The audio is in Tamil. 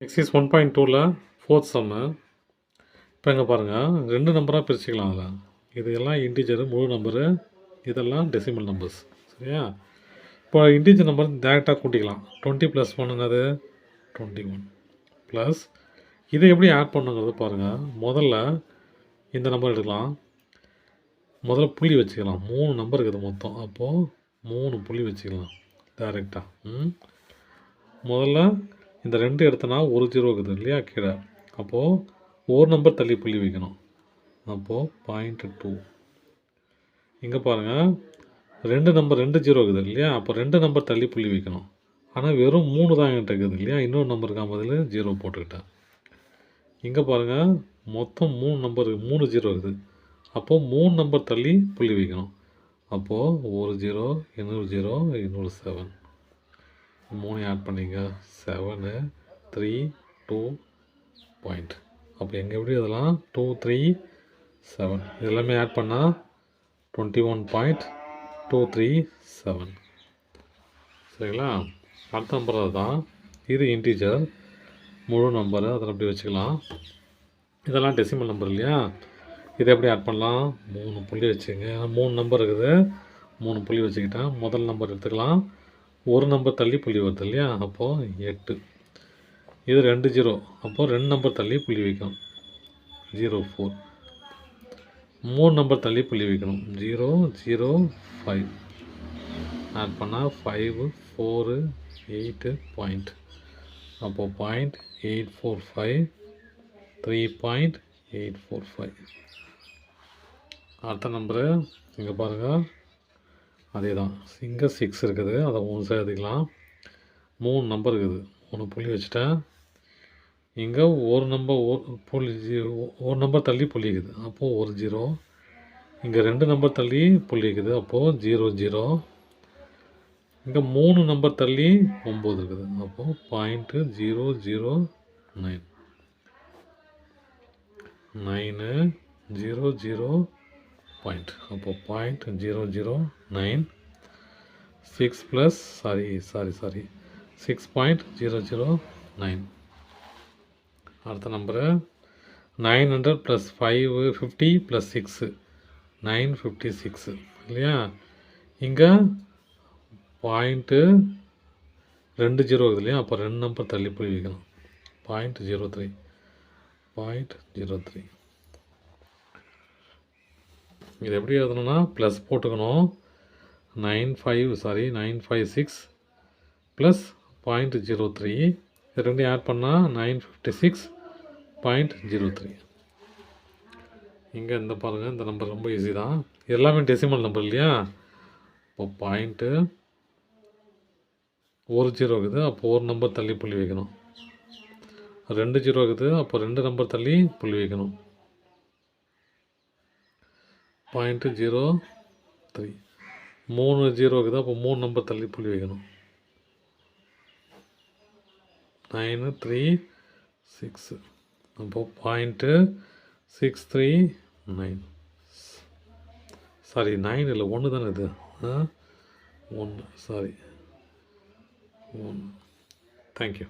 எக்ஸைஸ் 1.2ல் ஃபோர்த் சம்மு. இப்போ இங்கே பாருங்கள், 2 நம்பராக பிரிச்சுக்கலாம். அதில் இது எல்லாம் இன்டிஜரு முழு நம்பரு, இதெல்லாம் டெசிமல் நம்பர்ஸ். சரியா? இப்போ இன்டிஜர் நம்பர் டேரெக்டாக கூட்டிக்கலாம். 20 + 1 என்னது 21 ப்ளஸ் இதை எப்படி ஆட் பண்ணுங்கிறது பாருங்கள். முதல்ல இந்த நம்பர் எடுக்கலாம். முதல்ல புள்ளி வச்சுக்கலாம். 3 நம்பர் இருக்குது மொத்தம். அப்போது 3 புள்ளி வச்சுக்கலாம் டேரெக்டாக. முதல்ல இந்த 2 எடுத்தனா 1 0 இருக்குது இல்லையா கீழே. அப்போது ஒரு நம்பர் தள்ளி புள்ளி வைக்கணும். அப்போது 0.2. இங்கே பாருங்கள், 2 நம்பர் 2 0 இருக்குது இல்லையா. அப்போ 2 நம்பர் தள்ளி புள்ளி வைக்கணும். ஆனால் வெறும் 3 தான் என்கிட்ட இருக்குது இல்லையா. இன்னொரு நம்பருக்கு பதில் 0 போட்டுக்கிட்டேன். இங்கே பாருங்கள், மொத்தம் 3 நம்பர் 3 0 இருக்குது. அப்போது 3 நம்பர் தள்ளி புள்ளி வைக்கணும். அப்போது ஒரு 0, இன்னொரு 0, இன்னொரு 7. 3 ஆட் பண்ணிங்க. 7 3 2 பாயிண்ட். அப்போ எங்கே எப்படி அதெல்லாம் 2 3 7 இதெல்லாமே ஆட் பண்ணால் 21.237. சரிங்களா? அடுத்த நம்பர் அதுதான். இது இன்டீஜர் முழு நம்பரு, அதில் அப்படி வச்சுக்கலாம். இதெல்லாம் டெசிமல் நம்பர் இல்லையா. இதை எப்படி ஆட் பண்ணலாம்? 3 புள்ளி வச்சுங்க. 3 நம்பர் இருக்குது, 3 புள்ளி வச்சுக்கிட்டேன். முதல் நம்பர் எடுத்துக்கலாம். ஒரு நம்பர் தள்ளி புள்ளி வருது இல்லையா. அப்போது 8. இது 2 0. அப்போது 2 நம்பர் தள்ளி புள்ளி வைக்கணும். 0 4. 3 நம்பர் தள்ளி புள்ளி வைக்கணும். 0 0 5. ஆட் பண்ணால் 5 4 8 பாயிண்ட். அப்போது 0.845 3.845. அடுத்த நம்பரு இங்கே பாருங்கள், அதே தான். இங்கே 6 இருக்குது, அதை 3 சேர்த்துக்கலாம். 3 நம்பர் இருக்குது, 3 புள்ளி வச்சுட்டேன். இங்கே ஒரு நம்பர் தள்ளி புள்ளி இருக்குது. அப்போது ஒரு 0. இங்கே 2 நம்பர் தள்ளி புள்ளி இருக்குது. அப்போது 0 0. இங்கே 3 நம்பர் தள்ளி 9 இருக்குது. அப்போது 0.009 9 0 0 பாயிண்ட். அப்போது 0.009 6 ப்ளஸ் 6.009. அடுத்த நம்பரு 900 + 550 + 6 956 இல்லையா. இங்கே 0.20 இருக்குது இல்லையா. அப்போ 2 நம்பர் தள்ளி புள்ளி வைக்கணும். 0.03 0.03. இது எப்படி எழுதணும்னா ப்ளஸ் போட்டுக்கணும். 956 ப்ளஸ் 0.03. இது ரெண்டையும் ஆட் பண்ணால் 956.03. இங்கே இந்த பாருங்கள், இந்த நம்பர் ரொம்ப ஈஸி தான். எல்லாமே டெசிமல் நம்பர் இல்லையா. இப்போ பாயிண்ட்டு ஒரு 0 இருக்குது. அப்போது ஒரு நம்பர் தள்ளி புள்ளி வைக்கணும். 2 0 இருக்குது. அப்போ 2 நம்பர் தள்ளி புள்ளி வைக்கணும். 0.03. 3 0 இருக்குது. அப்போ 3 நம்பர் தள்ளி புள்ளி வைக்கணும். 9 3 6. அப்போது 0.639. சாரி 9 இல்லை 1 தானே இது. 1 சாரி 1. தேங்க்யூ.